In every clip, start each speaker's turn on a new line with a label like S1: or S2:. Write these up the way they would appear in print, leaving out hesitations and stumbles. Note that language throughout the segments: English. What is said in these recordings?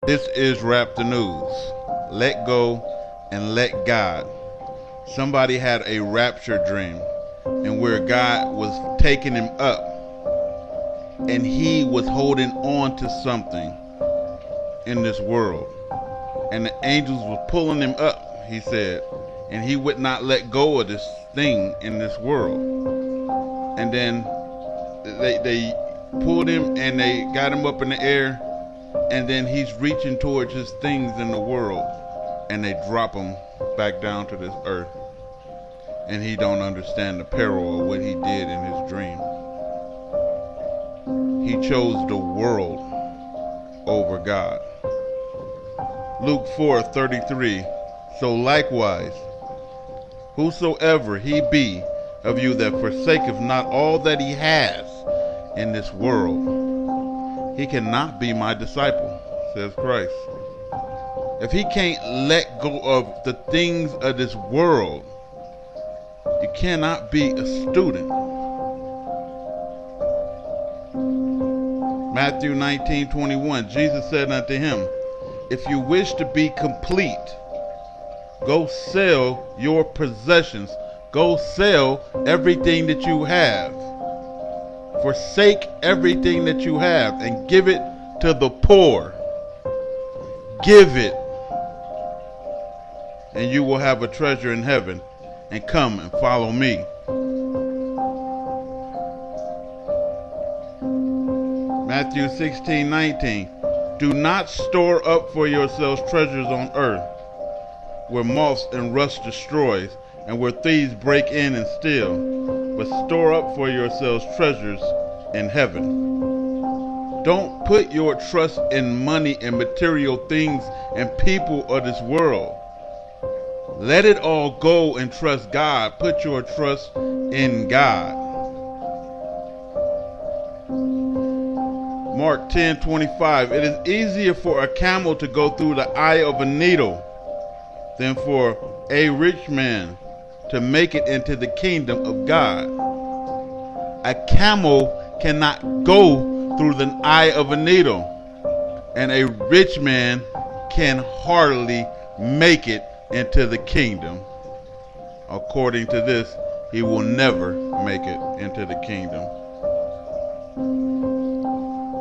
S1: This is Rap the News. Let go and let God. Somebody had a rapture dream, and where God was taking him up, and he was holding on to something in this world, and the angels were pulling him up, he said, and he would not let go of this thing in this world. And then they pulled him and they got him up in the air, and then he's reaching towards his things in the world, and they drop him back down to this earth, and he don't understand the peril of what he did in his dream. He chose the world over God. Luke 4:33. So likewise, whosoever he be of you that forsaketh not all that he has in this world, he cannot be my disciple, says Christ. If he can't let go of the things of this world, you cannot be a student. Matthew 19:21, Jesus said unto him, if you wish to be complete, go sell your possessions. Go sell everything that you have. Forsake everything that you have and give it to the poor. Give it, and you will have a treasure in heaven. And come and follow me. Matthew 16:19. Do not store up for yourselves treasures on earth, where moths and rust destroys, and where thieves break in and steal, but store up for yourselves treasures in heaven. Don't put your trust in money and material things and people of this world. Let it all go and trust God. Put your trust in God. Mark 10:25. It is easier for a camel to go through the eye of a needle than for a rich man to make it into the kingdom of God. A camel cannot go through the eye of a needle, and a rich man can hardly make it into the kingdom. According to this, he will never make it into the kingdom.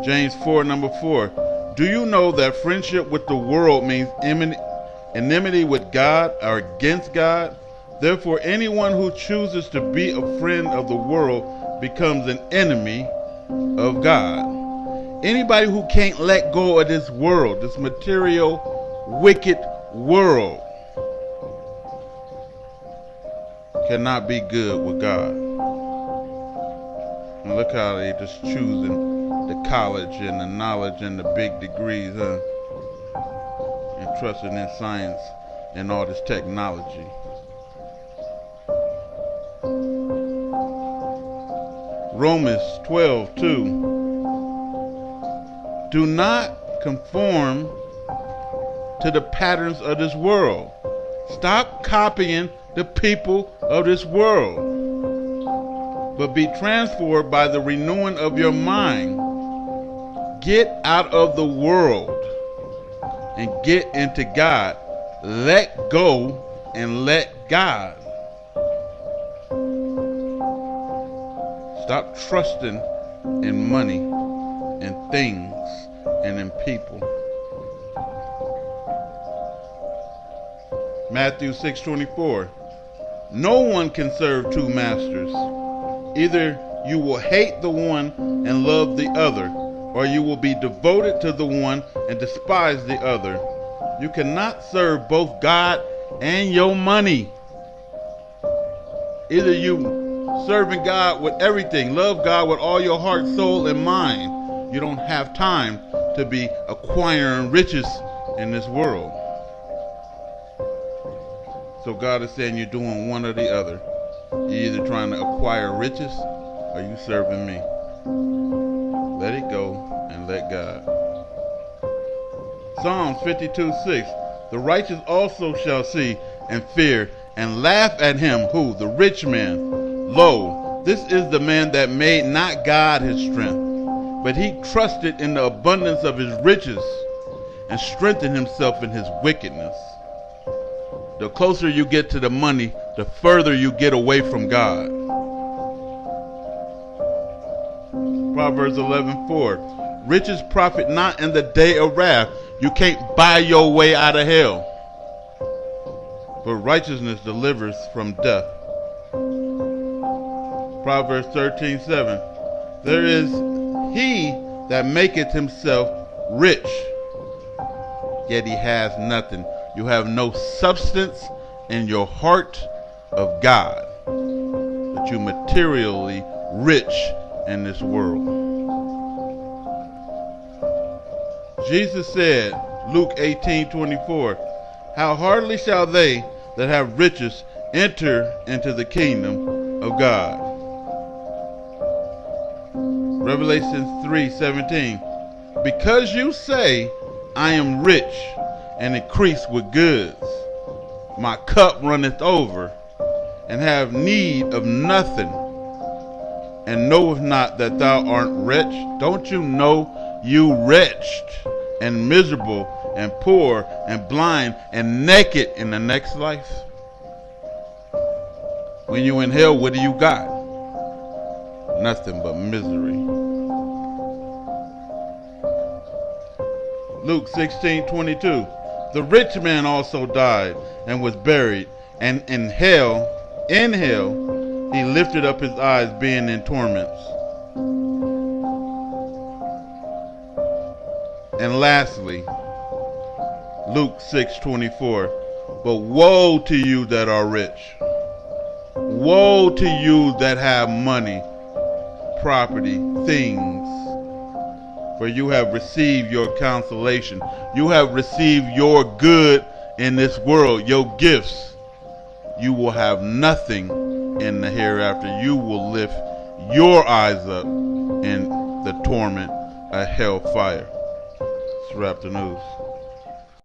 S1: James 4:4. Do you know that friendship with the world means enmity with God or against God? Therefore, anyone who chooses to be a friend of the world becomes an enemy of God. Anybody who can't let go of this world, this material, wicked world, cannot be good with God. And look how they just choosing the college and the knowledge and the big degrees, and trusting in science and all this technology. Romans 12:2. Do not conform to the patterns of this world. Stop copying the people of this world, but be transformed by the renewing of your mind. Get out of the world and get into God. Let go and let God. Stop trusting in money and things and in people. Matthew 6:24. No one can serve two masters. Either you will hate the one and love the other, or you will be devoted to the one and despise the other. You cannot serve both God and your money. Either you serving God with everything, love God with all your heart, soul, and mind. You don't have time to be acquiring riches in this world. So God is saying you're doing one or the other. You're either trying to acquire riches or you serving me. Let it go and let God. Psalms 52:6. The righteous also shall see and fear and laugh at him, who? The rich man. Lo, this is the man that made not God his strength, but he trusted in the abundance of his riches and strengthen himself in his wickedness. The closer you get to the money, the further you get away from God. Proverbs 11:4. Riches profit not in the day of wrath. You can't buy your way out of hell. But righteousness delivers from death. Proverbs 13:7. There is he that maketh himself rich, yet he has nothing. You have no substance in your heart of God, but you materially rich in this world. Jesus said, Luke 18:24, how hardly shall they that have riches enter into the kingdom of God. Revelation 3:17, because you say, I am rich and increase with goods, my cup runneth over, and have need of nothing, and knoweth not that thou art wretched. Don't you know you wretched and miserable and poor and blind and naked in the next life? When you in hell, what do you got? Nothing but misery. Luke 16:22. The rich man also died and was buried, and in hell, he lifted up his eyes, being in torments. And lastly, Luke 6:24. But woe to you that are rich. Woe to you that have money, property, things. For you have received your consolation. You have received your good in this world, your gifts. You will have nothing in the hereafter. You will lift your eyes up in the torment of hellfire. Let's wrap the news.